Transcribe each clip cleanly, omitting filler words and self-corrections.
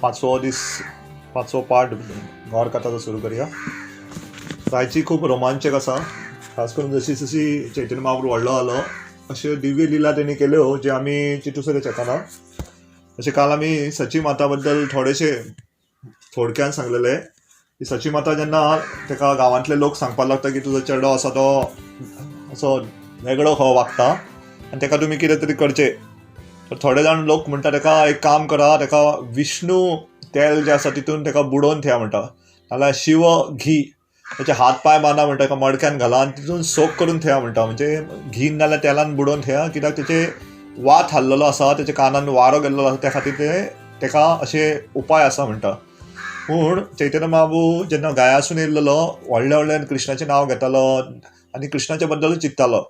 पांचवो पार्ट गौर कथाचो सुरू करूया. आयची खूब रोमांचक आसा. खास करून जशी जशी चैतन्य महाप्रभू व्हडलो जालो अश्यो दिव्य लिला तेणी केल्यो जे आमी चिंतूसुद्दां शकना. जशें काल आमी सची माता बद्दल थोडक्यान सांगलेले की सची माता जेन्ना ताका गांवांतले लोक सांगपाक लागता की तुजो चेडो आसा तो असो वेगळो खंय वागता आनी ताका तुमी कितें तरी करचें. तर थोडे जाण लोक म्हणटा ताका एक काम करा, ताका विष्णू तेल जें आसा तितून ताका बुडोवन थेया म्हणटा, नाल्यार शिव घी त्याचे हात पाय बांदा म्हणटा, ताका मडक्यान घाला आनी तितून सोक करून थेया म्हणटा. म्हणजे घीन नाल्यार तेलान बुडोवन थेया, कित्याक तेचे वात हाल्लेलो आसा, तेच्या कानान वारो गेल्लो आसा, त्या खातीर ताका अशे उपाय आसा म्हणटा. पूण चैतन्य महाप्रभू जेन्ना गायासून येयल्लो व्हडले व्हडले कृष्णाचें नांव घेतालो आनी कृष्णाचे बद्दलूच चिंततालो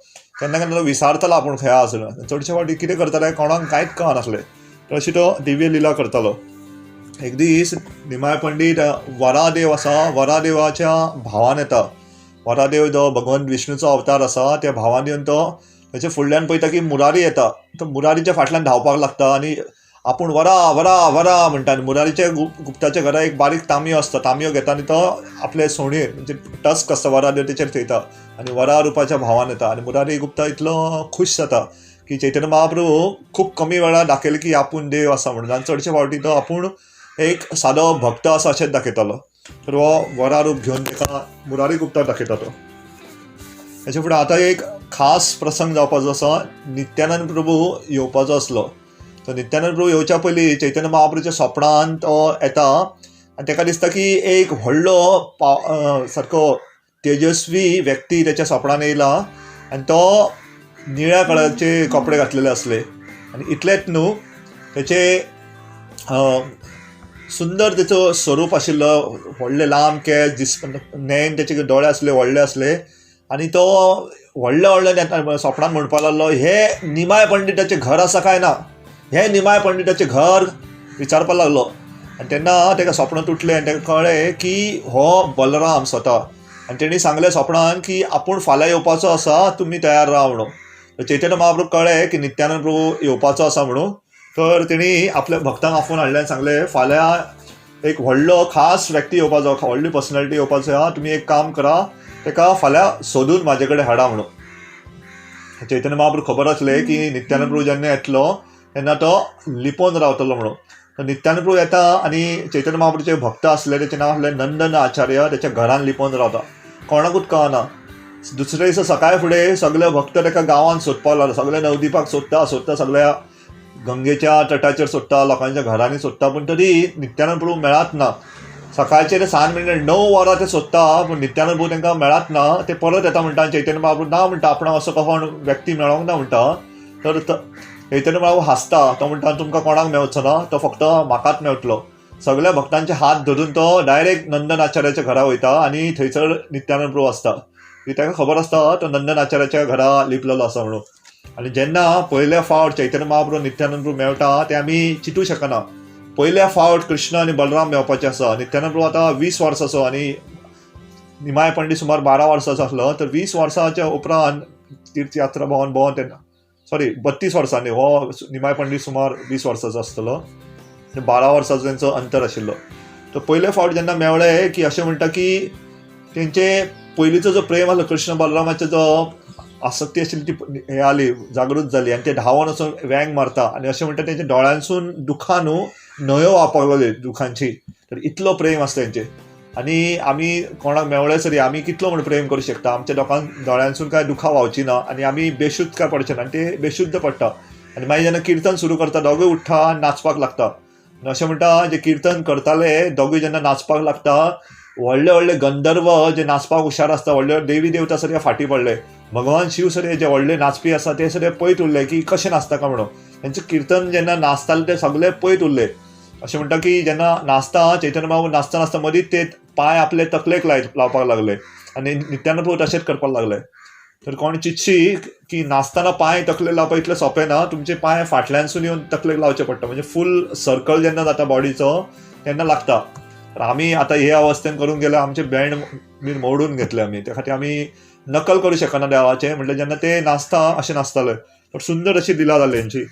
केन्ना केन्ना तो विसारतालो आपूण खंय आसलो. चडशे फावटी कितें करताले कोणाक कांयच कळनासलें, तर अशी तो दिव्य लिला करतालो. एक दीस निमाय पंडीत वरादेव आसा, वरादेवाच्या भावान येता. वरादेव जो भगवान विष्णूचो अवतार आसा त्या भावान येवन तो ताच्या फुडल्यान पळयता की मुरारी येता. तो मुरारीच्या फाटल्यान धांवपाक लागता आनी आपूण वरा वरा वरा म्हणटा. आनी मुरारीच्या गुप्ताच्या घरा एक बारीक तांबयो आसता, तांबयो घेता आनी तो आपले सोणीर म्हणजे टस्क आसता वरादेव तेचेर थेयता आनी वरा रुपाच्या भावान येता. आनी मुरारी गुप्ता इतलो खूश जाता की चैतन्य महाप्रभू खूब कमी वेळार दाखयलें की आपूण देव आसा म्हणून. आनी चडशे फावटी तो आपूण एक सादो भक्त आसा अशेंच दाखयतालो. तर हो वरा रूप घेवन ताका मुरारी गुप्ता दाखयता तो. हेचे फुडें आतां एक खास प्रसंग जावपाचो आसा. नित्यानंद प्रभू येवपाचो आसलो. तो नित्यानंद प्रभू येवच्या पयलीं चैतन्य महाप्रभूच्या स्वप्नांत तो येता आनी ताका दिसता की एक व्हडलो सारको तेजस्वी व्यक्ती त्याच्या स्वप्नान येयला आनी तो निळ्या कलरचे कपडे घातलेले आसले. आनी इतलेंच न्हू, तेचे सुंदर तेचो स्वरूप आशिल्लो, व्हडले लांब केस नयन तेचे दोळे आसले व्हडले आसले आनी तो व्हडले व्हडले स्वप्नान म्हणपाक लागलो हे निमाय पंडिताचें घर आसा काय ना, हे निमाय पंडिताचें घर विचारपाक लागलो. आनी तेन्ना ताका स्वप्न तुटलें आनी ताका कळ्ळें की हो बलराम स्वता. आनी तेणी सांगलें स्वप्नान की आपूण फाल्यां येवपाचो आसा, तुमी तयार राहा म्हणून. चैतन्य महाप्रभू कळ्ळें की नित्यानंद प्रभू येवपाचो आसा म्हणून. तर तेणी आपल्या भक्तांक आफोवन हाडलें आनी सांगलें फाल्यां एक व्हडलो खास व्यक्ती येवपाचो, व्हडली पर्सनॅलिटी येवपाचो आहा, तुमी एक काम करा, ताका फाल्यां सोदून म्हाजे कडेन हाडा म्हणून. चैतन्य महाप्रभू खबर आसलें की नित्यानंद प्रभू जेन्ना येतलो तेन्ना तो लिपोवन रावतलो म्हणून. तर नित्यानंद प्रभू येता आनी चैतन्य महाप्रभूचे भक्त आसले, तेचें नांव आसलें नंदन आचार्य, तेच्या घरान लिपोवन रावता, कोणाकूच कळना. दुसरे दिसा सकाळी फुडें सगळे भक्त ताका गांवांत सोदपाक लागले. सगळे नवदीपाक सोदता, सगळ्या गंगेच्या तटाचेर सोदता, लोकांच्या घरांनी सोदता, पूण तरी नित्यानंद प्रभू मेळत ना. सकाळचे ते 9 वरां ते सोदता पूण नित्यानंद प्रभू तांकां मेळत ना. ते परत येता म्हणटा, चैतन्य महाप्रभू ना म्हणटा, आपणाक असो कोण व्यक्ती मेळोंक ना म्हणटा. तर चैतन्य महाप्रभू हांसता, तो म्हणटा तुमकां कोणाक मेळचो ना, तो फक्त म्हाकाच मेळटलो. सगळ्या भक्तांचे हात धरून तो डायरेक्ट नंदन आचार्याच्या घरा वयता आनी थंयसर नित्यानंद प्रभू आसता. ताका खबर आसता तो नंदन आचार्याच्या घरा लिपलेलो आसा म्हणून. आनी जेन्ना पयल्या फावट चैतन्य महाप्रभू नित्यानंद प्रभू मेळटा ते आमी चिंतूं शकना. पयल्या फावट कृष्ण आनी बलराम मेळपाचे आसा. नित्यानंद प्रभू आतां 20 वर्साचो आनी निमाय पंडीत सुमार 12 वर्साचो आसलो. तर 20 वर्साच्या उपरांत तीर्थयात्रा भोंवन तेन्ना 32 वर्सांनी हो निमाय पंडीत सुमार 20 वर्साचो आसतलो. 12 वर्साचो तेंचो अंतर आशिल्लो. तर पयले फावट जेन्ना मेळ्ळे की अशें म्हणटा की तेंचे पयलींचो जो प्रेम आसलो कृष्ण बलरामाचो, जो आसक्ती आशिल्ली ती हे जाली, जागृत जाली आनी ते धांवोन वचून वेंग मारता आनी अशें म्हणटा तेंच्या दोळ्यांसून दुखां न्हू न्हंयो व्हांवपाक लागली दुखांची. तर इतलो प्रेम आसता तेंचे. आनी आमी कोणाक मेवळे सरी आमी कितलो म्हण प्रेम करूं शकता, आमच्या दोळ्यांसून कांय दुखां व्हांवची ना आनी आमी बेशुद्ध काय पडचे ना, आनी ते बेशुद्ध पडटा. आनी मागीर जेन्ना कीर्तन सुरू करता दोगूय उठ्ठा आनी नाचपाक लागता. अशें म्हणटा जे कीर्तन करताले दोगूय जेन्ना नाचपाक लागता, व्हडले व्हडले गंधर्व जे नाचपाक हुशार आसता, व्हडले देवी देवता सगळे फाटी पडले. भगवान शिव सगळे जे व्हडले नाचपी आसा ते सगळे पयत उरले की कशें नाचता काय म्हणून. तेंचें कीर्तन जेन्ना नाचताले ते सगळे पयत उरले. अशें म्हणटा की जेन्ना नाचता चैतन्य महाप्रभू नाचता नाचता मदींच ते पांय आपले तकलेक लावपाक लागले आनी नित्यानंद प्रभू तशेंच करपाक लागले. तर कोण चिंतशी की नाचतना पांय तकलेक लावपाक इतलें सोंपें ना, तुमचे पांय फाटल्यानसून येवन तकलेक लावचे पडटा. म्हणजे फूल सर्कल जेन्ना जाता बॉडीचो तेन्ना लागता. तर आमी आतां हे अवस्थेन करूंक गेल्यार आमचे बँड बीन मोडून घेतले आमी. त्या खातीर आमी नकल करूं शकना देवाचें. म्हणल्यार जेन्ना ते नाचता अशें नाचताले. तर सुंदर अशी लिला जाली तेंची.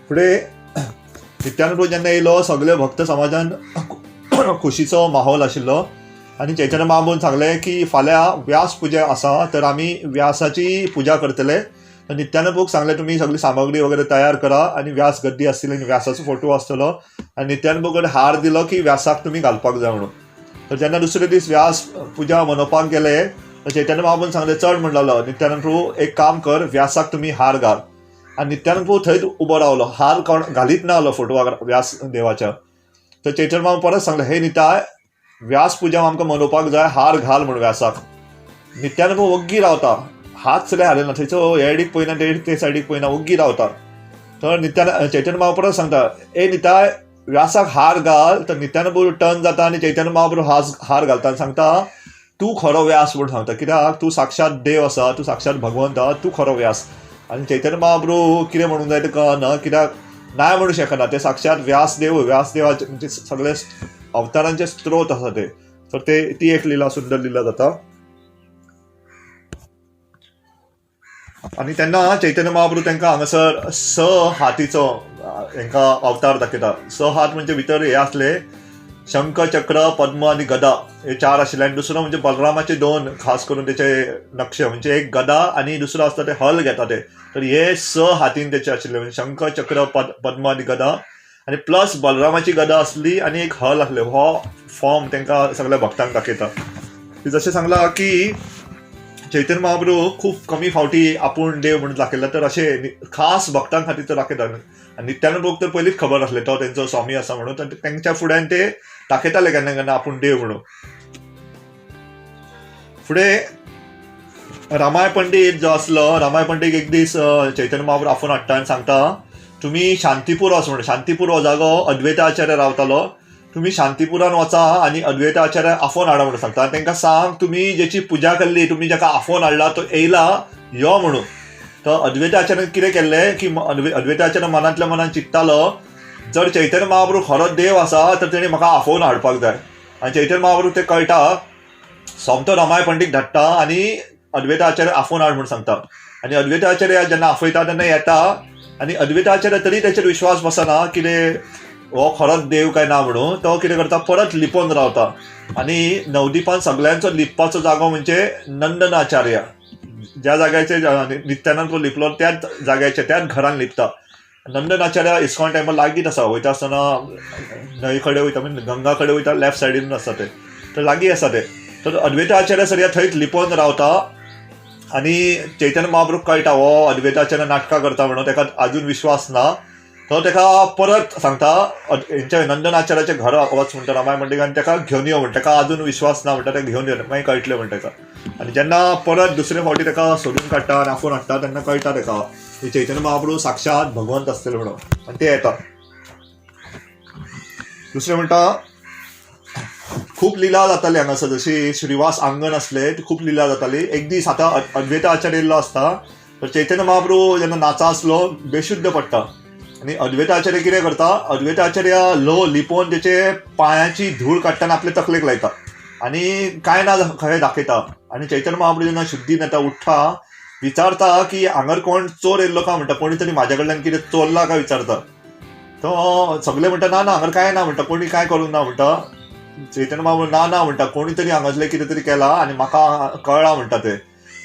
फुडें नित्यानंद प्रभू जेन्ना येयलो सगळे भक्त समाजान खुशीचो माहोल आशिल्लो आनी चैतन्य महाप्रभून सांगलें की फाल्यां व्यास पुजा आसा तर आमी व्यासाची पुजा करतले. तर नित्यानंद प्रभूक सांगलें तुमी सगळी सामग्री वगैरे तयार करा आनी व्यास गद्दी आसतली आनी व्यासाचो फोटो आसतलो आनी नित्यानंद प्रभू कडेन हार दिलो की व्यासाक तुमी घालपाक जाय म्हणून. तर जेन्ना दुसरे दीस व्यास पुजा मनोवपाक गेले तर चैतन्य महाप्रभून सांगलें चड म्हणलेलो नित्यानंद प्रभू एक काम कर व्यासाक तुमी हार घाल. आनी नित्यानंद प्रभू थंयच उबो रावलो, हार कोण घालीत ना आलो फोटवाक व्यास देवाच्या. तर चैतन्य महाप्रभू परत सांगलें हे निताय व्यास पुजा आमकां मनोवपाक जाय, हार घाल म्हणून व्यासाक. नित्यानंद प्रभू वग्गी रावता, हात सुद्दां हाडिना, थंयचो हे सायडीक पळयना ते सायडीक पळयना, वग्गी रावता. तर चैतन्य महाप्रभू परत सांगता ए निताय व्यासाक हार घाल. तर नित्यानंद प्रभू टर्न जाता आनी चैतन्य महाप्रभू हार घालता आनी सांगता तूं खरो व्यास म्हणून सांगता, कित्याक तूं साक्षात देव आसा, तूं साक्षात भगवंत आहा, तूं खरो व्यास. आनी चैतन्य महाप्रभू कितें म्हणूंक जाय तुका ना, कित्याक नाय म्हणूं शकना, ते साक्षात व्यासदेवाचे म्हणजे सगळे अवतारांचे स्त्रोत आसा ते. तर ती एक लिला सुंदर लिला जाता. आनी तेन्ना चैतन्य महाप्रभू तांकां हांगासर हातीचो हांकां अवतार दाखयता. हात म्हणजे भितर हे आसले शंख, चक्र, पद्म आनी गदा हे 4 आशिल्ले. आनी दुसरो म्हणजे बलरामाचे 2 खास करून तेचे नक्षे, म्हणजे एक गदा आनी दुसरो आसता ते हल घेता ते. तर हे हातीन तेचे आशिल्ले, म्हणजे शंख, चक्र, पद्म आनी गदा आनी प्लस बलरामाची गदा आसली आनी एक हल आसले. हो फॉर्म तांकां सगळ्या भक्तांक दाखयता. जशें सांगलां की चैतन्य महाप्रभू खूब कमी फावटी आपूण देव म्हणून दाखयला, तर अशें खास भक्तां खातीर तो दाखयता. आनी नित्यानंद प्रभूक तर पयलींच खबर आसलें तो तेंचो स्वामी आसा म्हणून, तर तेंच्या फुड्यान ते दाखयताले केन्ना केन्ना आपूण देव म्हणून. फुडें रामाय पंडीत जो आसलो, रामाय पंडीत एक दीस चैतन्य महाप्रभू आफोवन हाडटा आनी सांगता तुमी शांतीपूर वच म्हणून. शांतीपूर हो जागो अद्वैताचार्य रावतालो, तुमी शांतीपुरान वचा आनी अद्वैताचार्य आफोवन हाडा म्हणून सांगता. तांकां सांग तुमी जेची पुजा केल्ली, तुमी जाका आफोवन हाडला तो येयला यो म्हणून. तर अद्वैताचार्यान कितें केल्लें की अद्वैताचार्य मनांतल्या मनान चिंत्तालो जर चैतन्य महाप्रभू खरोच देव आसा तर तेणी म्हाका आफोवन हाडपाक जाय. आनी चैतन्य महाप्रभू ते कळटा, सोमतो रामाय पंडीत धाडटा आनी अद्वैताचार्य आफोवन हाड म्हणून सांगता. आनी अद्वैताचार्य जेन्ना आफयता तेन्ना येता आनी अद्वैताचार्य तरी तेचेर विश्वास बसना कितें हो खरोच देव काय ना म्हणून. तो कितें करता परत लिपोवन रावता. आनी नवद्वीपान सगळ्यांचो लिपपाचो जागो म्हणजे नंदनाचार्य, ज्या जाग्याचेर नित्यानंद प्रभू लिपलो त्याच जाग्याचेर, त्याच घरान लिपता. नंदनाचार्य इस्कॉन टेंपल लागींच आसा. वयता आसतना न्हंय कडेन वयता, गंगा कडेन वयता, लेफ्ट सायडीन आसा ते, तर लागीं आसा ते. तर अद्वैताचार्य सर थंयच लिपोवन रावता. आनी चैतन्य महाप्रभूक कळटा हो अद्वैताचार्य नाटकां करता म्हणून, ताका आजून विश्वास ना. तो ताका परत सांगता हेंच्या नंदनाचार्याचे घर वच म्हणटा रामाय पंडीत आनी ताका घेवन यो म्हणटा. ताका आजून विश्वास ना म्हणटा, ताका घेवन यो मागीर कळटलें म्हणटा ताका. आनी जेन्ना परत दुसरे फावटी ताका सोडून काडटा आनी आफोवन हाडटा तेन्ना कळटा ताका की चैतन्य महाप्रभू साक्षात भगवंत आसतले म्हणून. आनी ते येता. दुसरें म्हणटा खूब लिला जाताली हांगासर, जशी श्रीवास आंगण आसले ती खूब लिला जाताली. एक दीस आतां अद्वैताचार्य येयल्लो आसता, तर चैतन्य महाप्रभू जेन्ना नाचा आसलो बेशुद्ध पडटा आनी अद्वैताचार्य कितें करता, अद्वैताचार्य लिपोवन तेचे पांयाची धूळ काडटा आनी आपले तकलेक लायता आनी कांय ना खंय दाखयता. आनी चैतन्य महाप्रभू जेन्ना शुद्धीन येता उठ्ठा विचारता की हांगर कोण चोर येयल्लो काय म्हणटा, कोणी तरी म्हाज्या कडल्यान कितें चोरला काय विचारता. तो सगळे म्हणटा ना हांगर कांय ना म्हणटा, कोणी कांय करूंक ना म्हणटा. चैतन्य महाप्रभू ना म्हणटा, कोणी तरी हांगासलें कितें तरी केला आनी म्हाका कळ्ळा म्हणटा. ते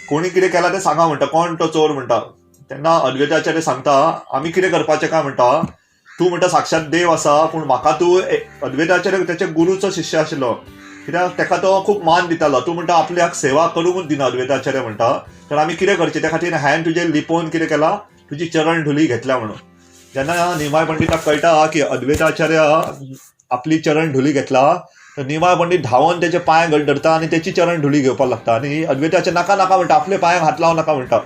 कोणी कितें केला तें सांगा म्हणटा, कोण तो चोर म्हणटा. तेन्ना अद्वैताचार्य सांगता आमी कितें करपाचें काय म्हणटा, तूं म्हणटा साक्षात देव आसा पूण म्हाका तूं अद्वैताचार्य तेच्या गुरूचो शिष्य आशिल्लो, कित्याक ताका तो खूब मान दितालो. तूं म्हणटा आपल्याक सेवा करूंकूच दिना अद्वैताचार्य म्हणटा, तर आमी कितें करचें, त्या खातीर हांवें तुजें लिपोवन कितें केलां, तुजी चरण धुली घेतल्या म्हणून. जेन्ना निमाय पंडिताक कळटा की अद्वैताचार्य आपली चरण धुली घेतला, तर निमाय पंडीत धांवन तेचे पांय घट धरता आनी तेची चरण धुली घेवपाक लागता. आनी अद्वैताचार्य नाका नाका म्हणटा, आपले पांयाक हात लावं नाका म्हणटा.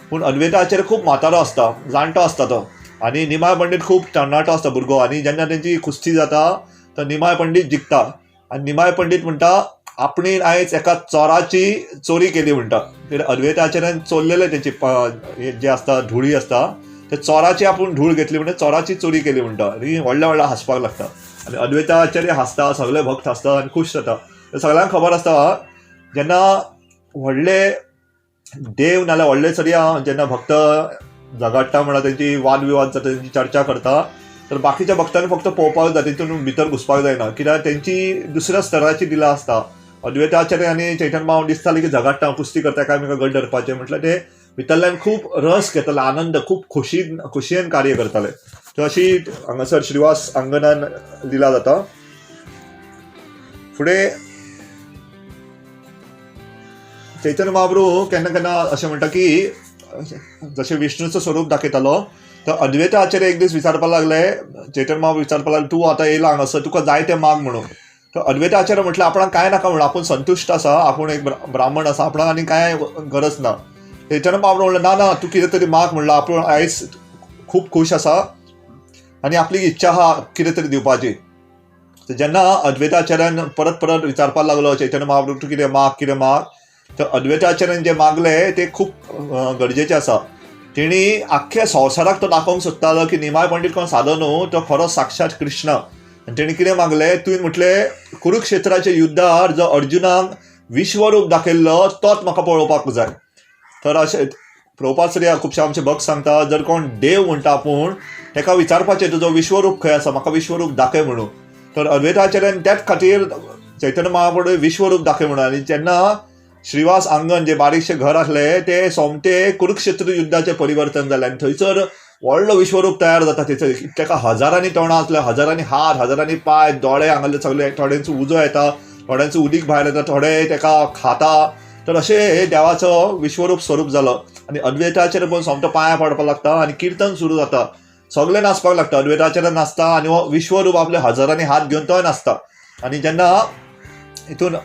पूण अद्वैताचार्य खूब म्हातारो आसता, जाणटो आसता तो, आनी निमाय पंडीत खूब तरणाटो आसता भुरगो. आनी जेन्ना तेंची कुस्ती जाता तर निमाय पंडीत जिखता. आनी निमाय पंडीत म्हणटा आपणी आयज एका चोराची चोरी केली म्हणटा. अद्वैताचार्यान चोरलेले तेची जे आसता धुळी आसता, ते चोराची आपूण धूळ घेतली म्हणटा, चोराची चोरी केली म्हणटा. आनी व्हडल्या व्हडल्या हांसपाक लागता. आनी अद्वैताचार्य हांसता, सगळे भक्त हांसता आनी खूश जाता. सगळ्यांक खबर आसता जेन्ना व्हडले देव नाल्यार व्हडले चडया जेन्ना भक्त झगडटा म्हणटा, तेंची वाद विवाद जाता, तेंची चर्चा करता, तर बाकीच्या भक्तांनी फक्त पळोवपाक जाय, तितून भितर घुसपाक जायना, कित्याक तेंची दुसऱ्या स्तराची दिला आसता. अद्वैताचार्य आनी चैतन्य महाप्रभू दिसताले की झगडटा, कुस्ती करता, एकामेकाक गट धरपाचे, म्हटल्यार ते भितरल्यान खूब रस घेताले, आनंद, खूब खोशयेन कार्य करताले. तर अशी हांगासर श्रीवास अंगणान लिला जाता. फुडें चैतन्य महाप्रभू केन्ना केन्ना अशें म्हणटा की जशें विष्णूचं स्वरूप दाखयतालो, तर अद्वैत आचार्य एक दीस विचारपाक लागले, चैतन्य महाप्रभू विचारपाक लागले, तूं आतां येयला हांगासर, तुका जाय तें माग म्हणून. तर अद्वैत आचार्य म्हटलें आपणाक कांय नाका म्हणून, आपूण संतुश्ट आसा, आपूण एक ब्राह्मण आसा, आपणाक आनी कांय गरज ना. चैतन्य महाप्रभू म्हणलें ना ना, तूं कितें तरी माग म्हणलां, आपूण आयज खूब खूश आसा आनी आपली इच्छा आहा कितें तरी दिवपाची. तर जेन्ना अद्वैताचार्यान परत परत विचारपाक लागलो चैतन्य महाप्रभू, तूं कितें माग, तर अद्वैताचार्यान जें मागलें तें खूब गरजेचें आसा. तेणी आख्ख्या संवसाराक तो दाखोवंक सोदतालो की निमाय पंडीत कोण सादो न्हू, तो खरो साक्षात कृष्ण. आनी तेणी कितें मागलें, तुवें म्हटलें कुरुक्षेत्राच्या युद्धार जो अर्जुनाक विश्वरूप दाखयल्लो तोच म्हाका पळोवपाक जाय. तर अशें प्रभुपाद श्री खुबशे आमचे भक्त सांगता, जर कोण देव म्हणटा आपूण, ताका विचारपाचें तुजो विश्वरूप खंय आसा, म्हाका विश्वरूप दाखय म्हणून. तर अद्वैताचार्यान त्याच खातीर चैतन्य महाप्रभू विश्वरूप दाखय म्हणून. आनी जेन्ना श्रीवास आंगण जे बारीकशे घर आसले ते सोमते कुरुक्षेत्र युद्धाचें परिवर्तन जालें आनी थंयसर व्हडलो विश्वरूप तयार जाता. थंयसर ताका हजारांनी तोंडां आसले, हजारांनी हात, हजारांनी पांय, दोळे हांगाले सगळे, थोड्यांचो उजो येता, थोड्यांचो उदीक भायर येता, थोडे ताका खाता. तर अशें देवाचो विश्वरूप स्वरूप जालो. आनी अद्वैताचार्य पळोवन सोमतो पांयां पडपाक लागता आनी किर्तन सुरू जाता, सगळे नाचपाक लागता. अद्वैताचार्य नाचता आनी हो विश्वरूप आपले हजारांनी हात घेवन तोय नाचता. आनी जेन्ना हितून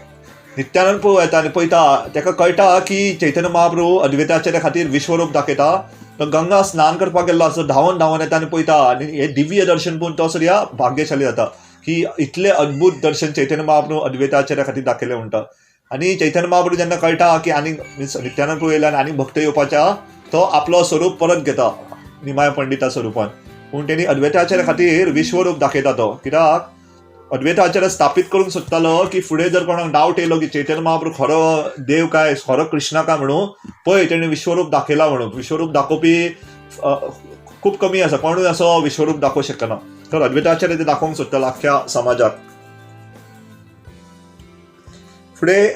नित्यानंद प्रभू येता आनी पळयता, ताका कळटा की चैतन्य महाप्रभू अद्वैताचार्या खातीर विश्वरूप दाखयता. तो गंगा स्नान करपाक गेल्लो आसता, धांवन धांवन येता आनी पळयता, आनी हे दिव्य दर्शन पळोवन तो सर भाग्यशाली जाता की इतले अद्भुत दर्शन चैतन्य महाप्रभू अद्वैताचार्या खातीर दाखयलें म्हणटा. आनी चैतन्य महाप्रभू जेन्ना कळटा की आनी नित्यानंद प्रभू येयल्यान आनी भक्त येवपाच्या, तो आपलो स्वरूप परत घेता निमाय पंडिता स्वरुपान. पूण तेणी अद्वैताचार्या खातीर विश्वरूप दाखयता तो, कित्याक अद्वैताचार्य स्थापीत करूंक सोदतालो की फुडें जर कोणाक डावट येयलो की चैतन्य महाप्रभू खरो देव काय, खरो कृष्ण काय म्हणून, पळय तेणी विश्वरूप दाखयला म्हणून. विश्वरूप दाखोवपी खूब कमी आसा, कोणूय असो विश्वरूप दाखोवंक शकना. तर अद्वैताचार्य ते दाखोवंक सोदतालो आख्ख्या समाजाक. फुडें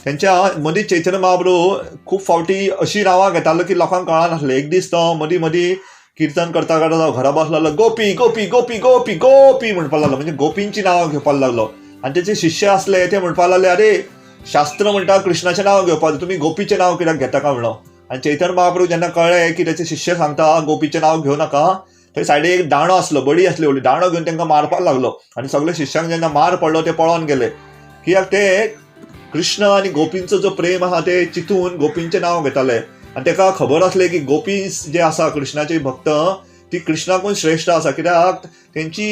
तेंच्या मदीं चैतन्य महाप्रभू खूब फावटी अशीं नांवां घेतालो की लोकांक कळनासलें. एक दीस तो मदीं मदीं किर्तन करता करता घरा बसलो, गोपी गोपी गोपी गोपी गोपी म्हणपाक लागलो, म्हणजे गोपींची नांवां घेवपाक लागलो. आनी तेचे शिष्य आसले ते म्हणपाक लागले, अरे शास्त्र म्हणटा कृष्णाचें नांव घेवपाक, तुमी गोपीचें नांव कित्याक घेता काय म्हणलो. आनी चैतन्य महाप्रभू जेन्ना कळ्ळें की तेचे शिष्य सांगता गोपीचें नांव घेवं नाका, थंय सायडीक एक दाणो आसलो, बडी आसली व्हडली, दाणो घेवन तांकां मारपाक लागलो. आनी सगळे शिष्यांक जेन्ना मार पडलो ते पळोवन गेले, कित्याक ते कृष्ण आनी गोपींचो जो प्रेम आहा ते चिंतून गोपींचें नांव घेताले. आनी ताका खबर आसलें की गोपी जे आसा कृष्णाचे भक्त, ती कृष्णाकून श्रेश्ठ आसा, कित्याक तेंची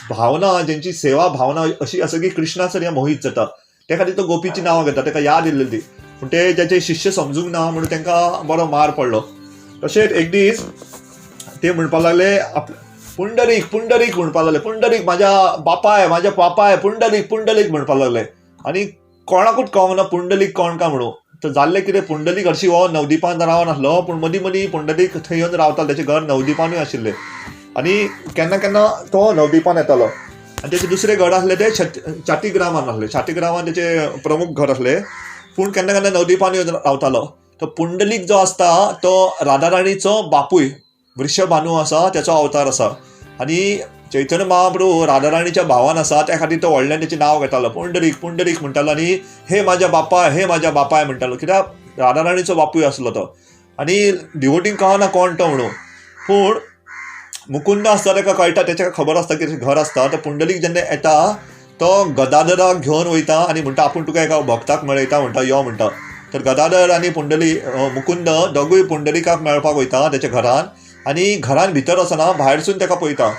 भावना, जेंची सेवा भावना अशी आसा की कृष्णासर हें मोहीत जाता. त्या खातीर तो गोपीची नांवां घेता, ताका याद येयल्ली ती. पूण ते तेचे शिष्य समजूंक ना म्हणून तांकां बरो मार पडलो. तशेंच एक दीस ते म्हणपाक लागले, पुंडरीक पुंडरीक म्हणपाक लागले, पुंडरीक म्हाज्या बापाय, म्हाज्या पापाय, पुंडरीक पुंडरीक म्हणपाक लागले. आनी कोणाकूच कळना पुंडलीक कोण काय म्हणून. तर जाल्लें कितें, पुंडलीक हरशीं हो नवदीपान रावनासलो, पूण मदीं मदीं पुंडलीक थंय येवन रावतालो, तेचें घर नवदीपानूय आशिल्लें. आनी केन्ना केन्ना तो नवदीपान येतालो. आनी तेचे दुसरे घर आसले ते छातीग्रामान आसले, छातीग्रामान तेचे प्रमुख घर आसले, पूण केन्ना केन्ना नवदीपान येवन रावतालो. तो पुंडलीक जो आसता तो राधाराणीचो बापूय, वृषभानू आसा तेचो अवतार आसा. आनी चैतन्य महाप्रभू राधाराणीच्या भावान आसा, त्या खातीर तो व्हडल्यान तेचें नांव घेतालो, पुंडरीक पुंडरीक म्हणटालो. आनी हे म्हाज्या बापाय, हे म्हाज्या बापाय म्हणटालो, कित्याक राधाराणीचो बापूय आसलो तो. आनी डिवोटींक कळना कोण तो म्हणून. पूण मुकुंद आसता ताका कळटा, ताच्या खबर आसता की घर आसता. तो पुंडलीक जेन्ना येता तो गदाधराक घेवन वयता आनी म्हणटा आपूण तुका एका भक्ताक मेळयता म्हणटा, यो म्हणटा. तर गदाधर आनी मुकुंद दोगूय पुंडलिकाक मेळपाक वयता तेच्या घरान. आनी घरान भितर आसतना भायरसून ताका पळयता.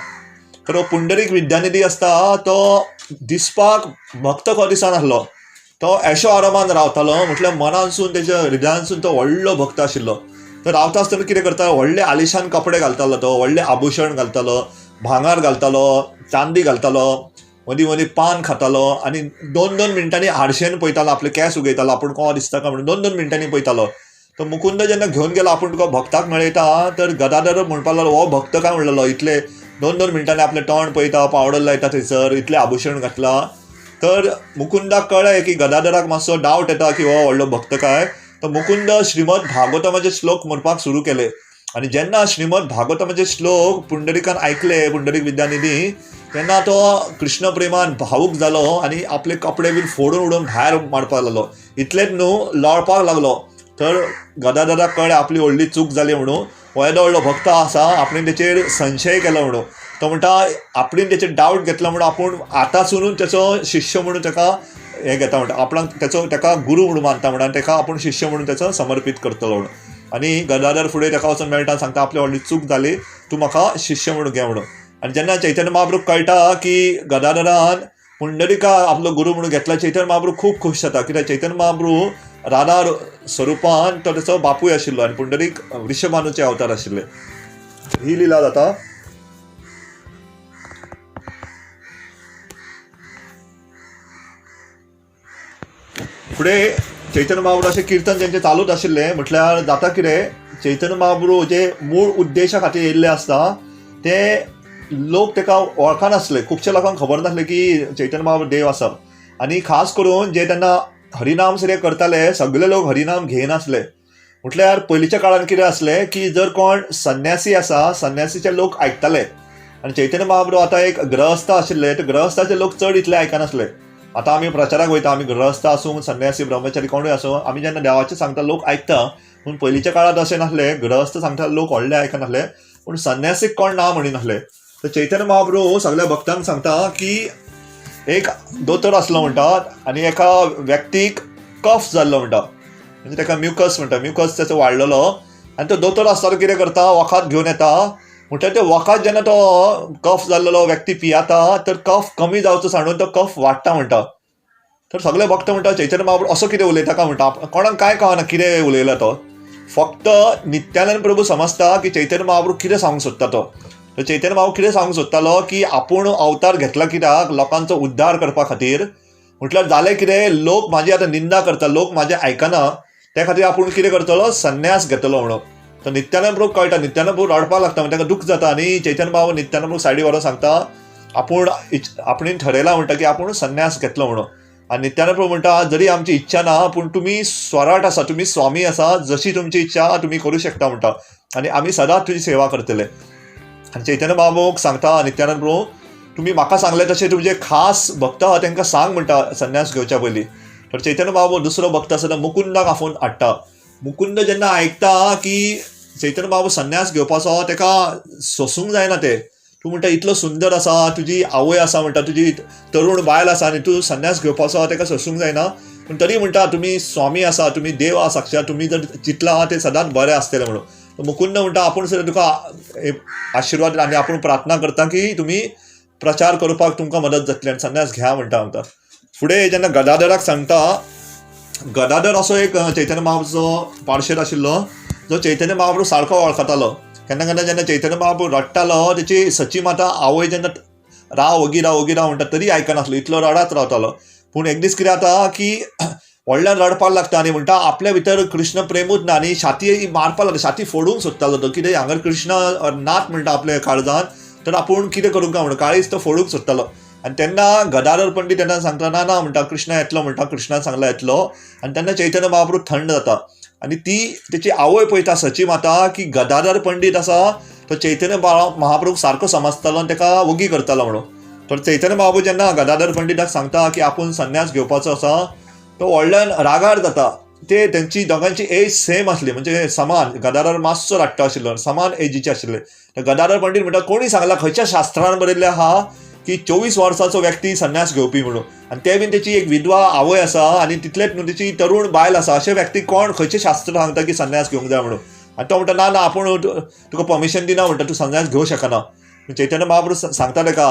तर पुंडरीक विद्यानिधी आसता तो दिसपाक भक्त खो दिसनासलो, तो ऐशो आरामान रावतालो, म्हटल्यार मनानसून तेच्या हृदयानसून तो व्हडलो भक्त आशिल्लो. तर रावता आसतना कितें करतालो, व्हडले आलिशान कपडे घालतालो तो, व्हडले आभुशण घालतालो, भांगर घालतालो, चांदी घालतालो, मदीं मदीं पान खातालो. आनी 2-2 मिनटांनी हारशेन पळयतालो, आपले केंस उगयतालो, आपूण कोण दिसता काय म्हणून 2-2 मिनटांनी पळयतालो. तो मुकुंद जेन्ना घेवन गेलो आपूण तुका भक्ताक मेळयता, तर गदाधर म्हणपाक लागलो, हो भक्त काय म्हणलेलो, इतले 2-2 मिनटांनी आपलें तोंड पळयता, पावडर लायता थंयसर, इतलें आभुशण घातलां. तर मुकुंदाक कळ्ळें की गदाधराक मातसो डावट येता की हो व्हडलो भक्त काय. तर मुकुंद श्रीमद भागवतमाचे श्लोक म्हणपाक सुरू केले. आनी जेन्ना श्रीमद भागवतमाचे श्लोक पुंडरिकान ऐकले, पुंडरीक विद्यानिधी, तेन्ना तो कृष्ण प्रेमान भावूक जालो आनी आपले कपडे बीन फोडून उडोवन भायर मारपाक लागलो. इतलेंच न्हू, लोळपाक लागलो. तर गदाधराक कळ्ळें आपली व्हडली चूक जाली म्हणून. हो येदो व्हडलो भक्त आसा, आपणें तेचेर संशय केलो म्हणून. तो म्हणटा आपणें तेचेर डावट घेतलो म्हणून आपूण आतांसून तेचो शिष्य म्हणून ताका हें घेता म्हणटा, आपणाक ताका गुरू म्हणून मानता म्हणटा आनी ताका आपूण शिष्य म्हणून तेचो समर्पीत करतलो म्हणून. आनी गदाधर फुडें ताका वचून मेळटा, सांगता आपली व्हडली चूक जाली, तूं म्हाका शिष्य म्हणून घे म्हणून. आनी जेन्ना चैतन्य महाप्रभूक कळटा की गदाधरान पुंडलिका आपलो गुरू म्हणून घेतला, चैतन्य महाप्रभू खूब खूश जाता. कित्याक चैतन्य महाप्रभू राधा स्वरुपान तो तेचो बापूय आशिल्लो आनी पुंडरीक वृषभानुचे अवतार आशिल्ले. ही लिला जाता. फुडें चैतन्य महाप्रभू अशें किर्तन जेंचें चालूच आशिल्लें. म्हटल्यार जाता कितें, चैतन्य महाप्रभू जे मूळ उद्देशा खातीर येयल्ले आसता ते लोक ताका वळखनासले. खुबशे लोकांक खबर नासलें की चैतन्य महाप्रभू देव आसा. आनी खास करून जे तेन्ना हरिनाम सगळे करताले, सगळे लोक हरिनाम घेयनासले. म्हटल्यार पयलींच्या काळान कितें आसलें की जर कोण संन्यासी आसा, संन्यासीचे लोक आयकताले. आनी चैतन्य महाप्रभू आतां एक ग्रहस्थ आशिल्ले, ते ग्रहस्थाचे लोक चड इतले आयकनासले. आतां आमी प्रचाराक वयता, आमी ग्रहस्थ आसूं, संन्यासी, ब्रह्मचारी कोणूय आसूं, आमी जेन्ना देवाचें सांगता लोक आयकता. पूण पयलींच्या काळांत अशें नासलें, ग्रहस्थ सांगता लोक व्हडले आयकनासले, पूण संन्यासीक कोण ना म्हणिनासले. तर चैतन्य महाप्रभू सगळ्या भक्तांक सांगता की एक दोतोर आसलो म्हणटात आनी एका व्यक्तीक कफ जाल्लो म्हणटा, म्हणजे ताका म्युकस म्हणटा, म्युकस ताचो वाडलेलो. आनी तो दोतोर आसतालो कितें करता, वखाद घेवन येता. म्हणटा ते वखाद जेन्ना तो कफ जाल्लो व्यक्ती पियाता, तर कफ कमी जावचो सांडून तो कफ वाडटा म्हणटा. तर सगळे भक्त म्हणटा चैतन्य महाप्रभू असो कितें उलयता काय म्हणटा. कोणाक कांय कळना कितें उलयला तो. फक्त नित्यानंद प्रभू समजता की चैतन्य महाप्रभू कितें सांगूंक सोदता तो. तर चैतन्य महाप्रभू कितें सांगूंक सोदतालो की आपूण अवतार घेतला कित्याक, लोकांचो उद्धार करपा खातीर. म्हटल्यार जालें कितें, लोक म्हाजी आतां निंदा करता, लोक म्हाजें आयकना, त्या खातीर आपूण कितें करतलो, संन्यास घेतलो म्हणून. तर नित्यानंद प्रभू कळटा, नित्यानंद प्रभू रडपाक लागता, म्हणजे ताका दूख जाता. आनी चैतन्य महाप्रभू नित्यानंद प्रभू सायडीक व्हरोन सांगता आपणें ठरयलां म्हणटा की आपूण संन्यास घेतलो म्हणून. आनी नित्यानंद प्रभू म्हणटा जरी आमची इच्छा ना, पूण तुमी स्वराट आसा, तुमी स्वामी आसा, जशी तुमची इच्छा तुमी करूं शकता म्हणटा, आनी आमी सदांच तुजी सेवा करतले. आनी चैतन्य महाप्रभूक सांगता नित्यानंद प्रभू, तुमी म्हाका सांगले तशें तुमचे खास भक्त आहा तांकां सांग म्हणटा संन्यास घेवच्या पयलीं. तर चैतन्य महाप्रभू दुसरो भक्त आसा तो मुकुंदाक आफोवन हाडटा. मुकुंद जेन्ना आयकता की चैतन्य महाप्रभू संन्यास घेवपाचो, ताका सोसूंक जायना तें. तूं म्हणटा इतलो सुंदर आसा, तुजी आवय आसा म्हणटा, तुजी तरूण बायल आसा आनी तूं संन्यास घेवपाचो, ताका सोसूंक जायना. पूण तरी म्हणटा तुमी स्वामी आसा, तुमी देव आसा साक्षात, तुमी जर चिंतलां आहा तें सदांच बरें आसतलें म्हणून. मुकुंद म्हणटा आपूण सुद्दां तुका आशिर्वाद आनी आपूण प्रार्थना करता की तुमी प्रचार करपाक तुमकां मदत जातली आनी संन्यास घ्या म्हणटा. फुडें जेन्ना गदाधराक सांगता, गदाधर असो एक चैतन्य महाप्रभूचो पार्शद आशिल्लो, जो चैतन्य महाप्रभू सारको वळखतालो. केन्ना केन्ना जेन्ना चैतन्य महाप्रभू रडटालो, तेची सची माता आवय जेन्ना राव वगी राव म्हणटा तरी आयकनासलो, इतलो रडत रावतालो. पूण एक दीस कितें जाता की व्हडल्यान रडपाक लागता आनी म्हणटा आपल्या भितर कृष्ण प्रेमूच ना आनी छाती मारपाक लागता, छाती फोडूंक सोदतालो तो. कितें हांगर कृष्ण नात म्हणटा आपल्या काळजांत, तर आपूण कितें करूंक काय म्हणून काळीज तो फोडूंक सोदतालो. आनी तेन्ना गदाधर पंडीत तेन्ना सांगता ना ना म्हणटा कृष्ण येतलो म्हणटा, कृष्णान सांगला येतलो. आनी तेन्ना चैतन्य महाप्रभू थंड जाता आनी ती तेची आवय पळयता सची माता की गदाधर पंडीत आसा तो चैतन्य महाप्रभूक सारको समजतालो आनी ताका वगी करतालो म्हणून. तर चैतन्य महाप्रभू जेन्ना गदाधर पंडिताक सांगता की आपूण संन्यास घेवपाचो आसा, तो व्हडल्यान रागार जाता. ते तेंची दोगांची एज सेम आसली, म्हणजे समान. गदाधर मातसो धाकटो आशिल्लो, समान एजीचे आशिल्ले. गदाधर पंडीत म्हणटा कोणी सांगला, खंयच्या शास्त्रान बरयल्लें आहा की 24 वर्साचो व्यक्ती संन्यास घेवपी म्हणून, आनी ते बीन तेची एक विधवा आवय आसा आनी तितलेच न्हू तेची तरूण बायल आसा. अशे व्यक्ती कोण खंयचें शास्त्र सांगता की संन्यास घेवंक जाय म्हणून. आनी तो म्हणटा ना ना आपूण तुका परमिशन दिना म्हणटा, तूं संन्यास घेवंक शकना. चैतन्य महाप्रभू सांगता ताका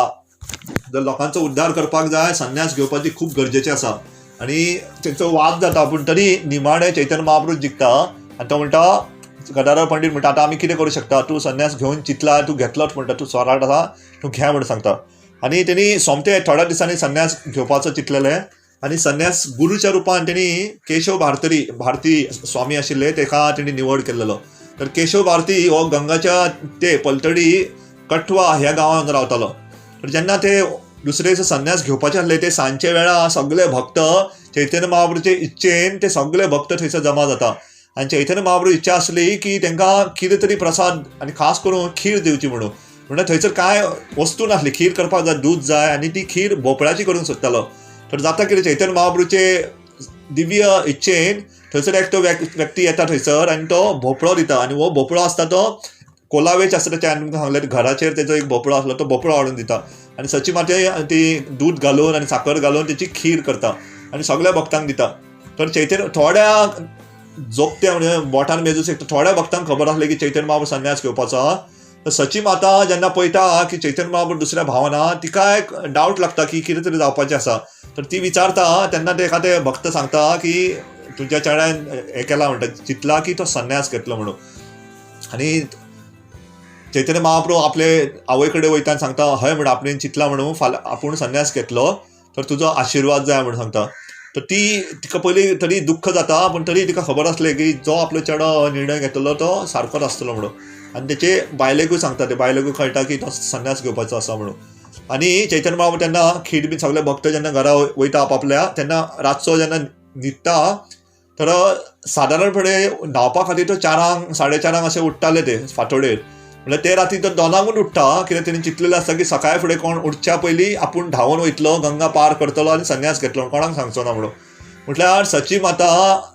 जर लोकांचो उद्धार करपाक जाय, संन्यास घेवपाची खूब गरजेचें आसा. आनी तेंचो वाद जाता, पूण तरी निमाणें चैतन्य महाप्रभू जिखता. आनी तो म्हणटा गदाधर पंडीत म्हणटा आतां आमी कितें करूं शकता, तूं संन्यास घेवन चिंतला, तूं घेतलोच म्हणटा, तूं स्वराट आसा, तूं घे म्हणून सांगता. आनी तेणी सोमते थोड्या दिसांनी संन्यास घेवपाचो चिंतलेलें. आनी संन्यास गुरूच्या रुपान तेणी केशव भारती स्वामी आशिल्ले, ताका तेणी निवड केल्लो. तर केशव भारती हो गंगाच्या ते पलतडी कठवा ह्या गांवांत रावतालो. तर जेन्ना ते दुसरे दिसा संन्यास घेवपाचे आसले ते सांजचे वेळा सगळे भक्त चैतन्य महाप्रभूचे इच्छेन ते सगळे भक्त थंयसर जमा जाता. आनी चैतन्य महाप्रभू इच्छा आसली की तांकां कितें तरी प्रसाद आनी खास करून खीर दिवची म्हणून. म्हणल्यार थंयसर कांय वस्तू नासली. खीर करपाक जाय, दूद जाय आनी ती खीर भोपळ्याची करूंक सोदतालो. तर जाता कितें, चैतन्य महाप्रभूचे दिव्य इच्छेन थंयसर एक तो व्यक्ती येता थंयसर आनी तो भोपळो दिता. आनी हो भोपळो आसता तो कोलावेच आसता त्याचे. आनी तुमकां सांगलें घराचेर तेजो एक भोपळो आसलो, तो भोपळो हाडून दिता. आनी सची माते ती दूद घालून आनी साखर घालून तेची खीर करता आनी सगळ्या भक्तांक दिता. तर चैतन्य थोड्या जोगत्या म्हणजे बोटान मेजूं शकता थोड्या भक्तांक खबर आसलें की चैतन्य महाप्रभू संन्यास घेवपाचो आहा. तर सची माता जेन्ना पळयता की चैतन्य महाप्रभू दुसऱ्या भावना, तिका एक डावट लागता की कितें तरी जावपाचें आसा. तर ती विचारता. तेन्ना ते एखादे भक्त सांगता की तुज्या चेड्यान हें केलां म्हणटा, चिंतला की तो संन्यास घेतलो म्हणून. आनी चैतन्य महाप्रभू आपले आवय कडेन वयता आनी सांगता, हय म्हणून आपणें चिंतला म्हणून फाल्यां आपूण संन्यास घेतलो तर तुजो आशिर्वाद जाय म्हणून सांगता. तर तिका पयलीं तरी दुख्ख जाता, पूण तरी तिका खबर आसलें की जो आपलो चेडो निर्णय घेतलो तो सारकोच आसतलो म्हणून. आनी तेचे बायलेकूय सांगता, ते बायलेकूय कळटा की तो संन्यास घेवपाचो आसा म्हणून. आनी चैतन्य महाप्रभू तेन्ना खीर बी सगळे भक्त जेन्ना घरा वयता आपापल्या, तेन्ना रातचो जेन्ना न्हिदता तर सादारणपणे न्हावपा खातीर तो 4 4:30 अशें उठ्ठाले ते फांतोडेर. म्हणल्यार ते राती तो 2 उठ्ठा, कित्याक तेणी चिंतलेलें आसता की सकाळी फुडें कोण उठच्या पयलीं आपूण धांवून वयतलो, गंगा पार करतलो आनी संन्यास घेतलो, कोणाक सांगचो ना म्हणून. म्हटल्यार सची माता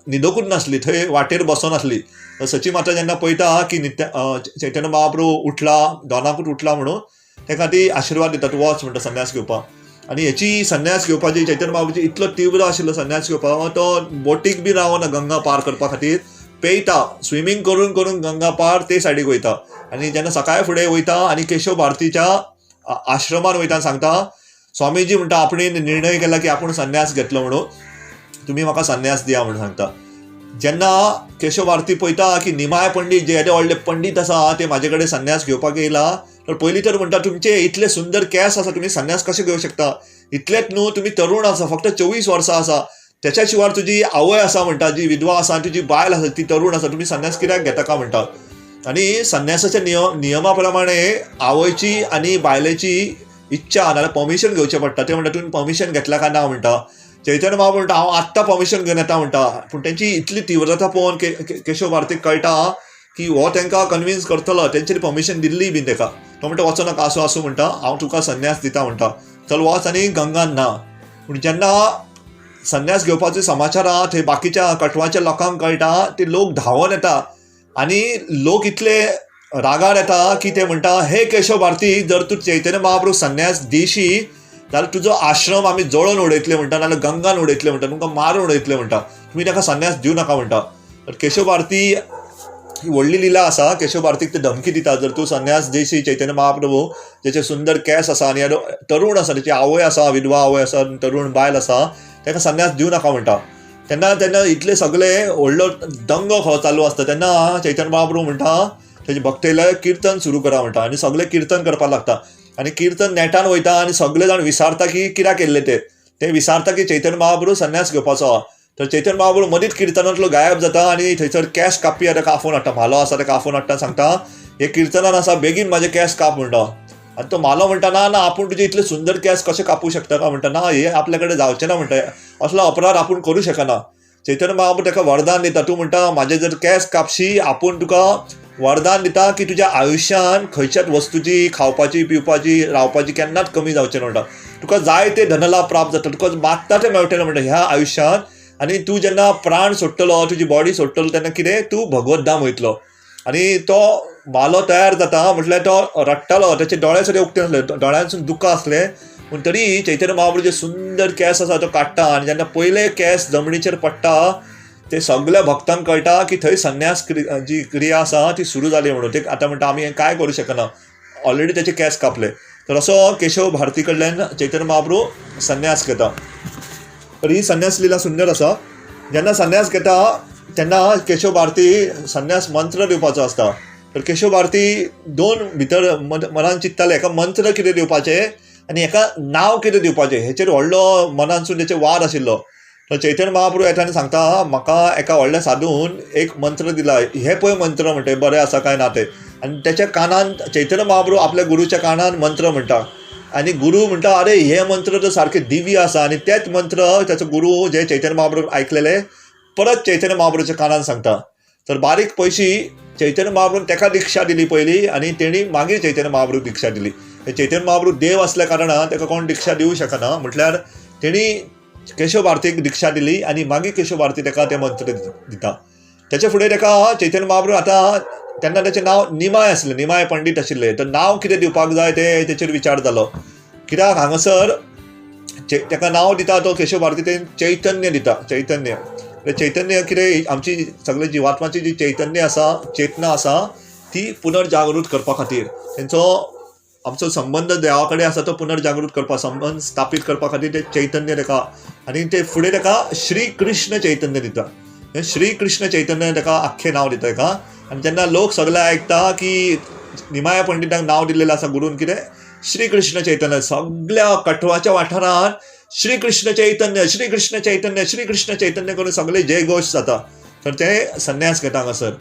न्हिदोकूच नासली, थंय वाटेर बसून आसली. सची माता जेन्ना पळयता की चैतन्य महाप्रभू उठला, 2 उठला म्हणून, तेका ती आशिर्वाद दिता, तूं वच म्हणटा संन्यास घेवपाक. आनी हेची संन्यास घेवपाची चैतन्य महाप्रभूची इतलो तीव्र आशिल्लो संन्यास घेवपाक, तो बोटीक बी रावना गंगा पार करपा खातीर, पेयता, स्विमींग करून करून गंगा पार ते सायडीक वयता. आनी जेन्ना सकाळी फुडें वयता आनी केशव भारतीच्या आश्रमान वयता, सांगता, स्वामीजी म्हणटा आपणें निर्णय केला की आपूण संन्यास घेतलो म्हणून, तुमी म्हाका संन्यास दिया म्हणून सांगता. जेन्ना केशव भारती पळयता की निमाय पंडीत जे येदे व्हडले पंडीत आसा ते म्हाजे कडेन संन्यास घेवपाक येयला, तर पयलीं तर म्हणटा तुमचे इतले सुंदर केस आसा, तुमी संन्यास कशें घेवंक शकता, इतलेच न्हू तुमी तरूण आसा, फक्त 24 वर्सां आसा, त्याच्या शिवाय तुजी आवय आसा म्हणटा, जी विधवा आसा, तुजी बायल आसा ती तरूण आसा, तुमी संन्यास कित्याक घेता काय म्हणटा. आनी संन्यासाच्या नियमा प्रमाणे आवयची आनी बायलेची इच्छा नाल्यार परमिशन घेवचें पडटा. ते म्हणटा तुमी परमिशन घेतल्या काय ना म्हणटा. चैतन्य महाप्रभू म्हणटा हांव आत्तां परमिशन घेवन येता म्हणटा. पूण तेंची इतली तीव्रता पळोवन केशव भारतीक कळटा की हो तांकां कन्विन्स करतलो, तेंच्यांनी परमिशन दिल्ली बीन ताका. तो म्हणटा वचो नाका, आसूं म्हणटा, हांव तुका संन्यास दिता म्हणटा, चल वच आनी गंगान ना. पूण जेन्ना संन्यास घेवपाचो समाचार आहा थंय बाकीच्या कटवाच्या लोकांक कळटा, ते लोक धांवून येता आनी लोक इतले रागार येता की ते म्हणटा, हे केशव भारती, जर तूं चैतन्य महाप्रभू संन्यास दिशी जाल्यार तुजो आश्रम आमी जळोवन उडयतले म्हणटा, नाल्यार गंगान उडयतले म्हणटा, तुमकां मारून उडयतले म्हणटा, तुमी ताका संन्यास दिवं नाका म्हणटा. तर केशव भारती ही व्हडली लिला आसा. केशव भारतीक ते धमकी दिता, जर तूं संन्यास दिशी चैतन्य महाप्रभू जेचे सुंदर केस आसा आनी तरूण आसा, तेची आवय आसा, विधवा आवय आसा, तरूण बायल आसा, ताका संन्यास दिवं नाका म्हणटा. तेन्ना इतले सगळे व्हडलो दंगो खो चालू आसता. तेन्ना चैतन्य महाप्रभू म्हणटा तेजे भक्तेले कीर्तन सुरू करा म्हणटा. आनी सगळे कीर्तन करपाक लागता. आनी कीर्तन नेटान वयता आनी सगळे जाण विचारता की कित्याक केल्ले ते विचारता की चैतन्य महाप्रभू संन्यास घेवपाचो आहा. तर चैतन्य महाप्रभू मदींच कीर्तनांतलो गायब जाता आनी थंयसर केस कापपी ताका आफोवन हाडटा, म्हालो आसा ताका आफोवन हाडटा, सांगता हे कीर्तनान आसा, बेगीन म्हाजे केस काप म्हणटा. आनी तो म्हालो म्हणटा, ना ना आपूण तुजे इतले सुंदर केस कशें कापूं शकता काय म्हणटा. ना, हे आपल्या कडेन जावचें ना म्हणटा, असलो अपराध आपूण करूं शकना. चैतन्य महाप्रभू ताका वरदान दिता. तूं म्हणटा म्हाजे जर केस कापशी, आपूण तुका वरदान दिता की तुज्या आयुश्यान खंयच्याच वस्तूची, खावपाची, पिवपाची, रावपाची केन्नाच कमी जावचें ना म्हणटा. तुका जाय ते धनलाभ प्राप्त जाता, तुका मागता तें मेळटलें म्हणटा ह्या आयुश्यान. आनी तूं जेन्ना प्राण सोडटलो, तुजी बॉडी सोडटलो, तेन्ना कितें तूं भगवत धाम वयतलो. आनी तो म्हालो तयार जाता म्हटल्यार तो रडटालो, ताचे दोळे सगळे उक्ते नासले, दोळ्यांसून दुकां आसलें. पूण तरी चैतन्य महाप्रभूचे सुंदर केस आसा तो काडटा आनी जेन्ना पयले केस जमनीचेर पडटा ते सगळ्या भक्तांक कळटा की थंय संन्यास जी क्रिया आसा ती सुरू जाली म्हणून. ते आतां म्हणटा आमी कांय करूं शकना, ऑलरेडी तेचे केस कापले. तर असो केशव भारती कडल्यान चैतन्य महाप्रभू संन्यास घेता. तर ही संन्यास लिला सुंदर आसा. जेन्ना संन्यास घेता तेन्ना केशव भारती संन्यास मंत्र दिवपाचो आसता. तर केशव भारती 2 भितर मनान चिंत्ताले, एका मंत्र कितें दिवपाचें आनी एका नांव कितें दिवपाचें, हेचेर व्हडलो मनानसून तेचे वाद आशिल्लो. तर चैतन्य महाप्रभू येता आनी सांगता, म्हाका एका व्हडल्या साधून एक मंत्र दिला, हे पळय मंत्र म्हणटा बरें आसा काय ना तें. आणि त्याच्या कानान चैतन्य महाप्रभू आपल्या गुरुच्या कानान मंत्र म्हणटा आणि गुरु म्हणटा अरे हे मंत्र तर सारखे दिव्य आसा आणि तेच मंत्र त्याचो गुरु जे चैतन्य महाप्रभू ऐकलेले परत चैतन्य महाप्रभूच्या कानान सांगता. तर बारीक पयशी चैतन्य महाप्रभून ताका दिक्षा दिली पयली आणि तेणी मागीर चैतन्य महाप्रभूक दिक्षा दिली. चैतन्य महाप्रभू देव असल्या कारणान ताका कोण दिक्षा दिवं शकना म्हटल्यार तेणी केशव भारतीक दिक्षा दिली आणि मागीर केशव भारती ताका ते मंत्र दिता. त्याच्या फुडें ताका चैतन्य महाप्रभू आतां तेन्ना ताचें नांव निमाय आसलें, निमाय पंडीत आशिल्ले. तर नांव कितें दिवपाक जाय ते तेचेर विचार जालो. कित्याक हांगासर ताका नांव दिता तो केशव भारती ते चैतन्य दिता. चैतन्य चैतन्य कितें आमची सगळे जिवात्माची जी चैतन्य आसा, चेतना आसा ती पुनर्जागृत करपा खातीर तेंचो आमचो संबंध देवा कडेन आसा तो पुनर्जागृत करपा, संबंध स्थापीत करपा खातीर ते चैतन्य ताका आनी ते फुडें ताका श्री कृष्ण चैतन्य दिता. श्री कृष्ण चैतन्य ताका आख्खें नांव दिता ताका. आनी जेन्ना लोक सगळे आयकता की निमाय पंडिताक नांव दिल्लें आसा गुरून कितें श्री कृष्ण चैतन्य, सगळ्या कठवाच्या वाठारांत श्री कृष्ण चैतन्य, श्री कृष्ण चैतन्य, श्री कृष्ण चैतन्य करून सगळे जय घोश जाता. तर ते संन्यास घेता हांगासर.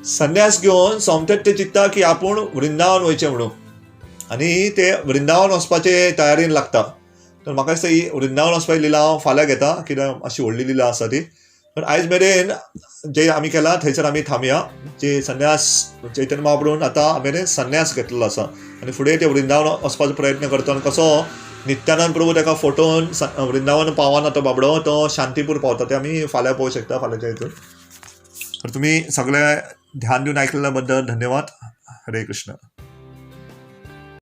संन्यास घेवन सोमतेच ते चिंतता की आपूण वृंदावन वयचें म्हणून आनी ते वृंदावन वचपाचे तयारेन लागता. तर म्हाका दिसता ही वृंदावन वचपाची लिला हांव फाल्यां घेता, कित्याक अशी व्हडली लिला आसा ती. तर आयज मेरेन जे आमी केला थंयसर आमी थांबया. जे संन्यास चैतन्य महाप्रभून आतां मेरेन संन्यास घेतलेलो आसा आनी फुडें ते वृंदावन वचपाचो प्रयत्न करता. आनी कसो नित्यानंद प्रभू ताका फोटोवन वृंदावन पावना तो बाबडो, तो शांतीपूर पावता. ते आमी फाल्यां पळोवंक शकता फाल्यांच्या हितून. तर तुमी सगळे ध्यान दिवन आयकलेल्या बद्दल धन्यवाद. हरे कृष्ण.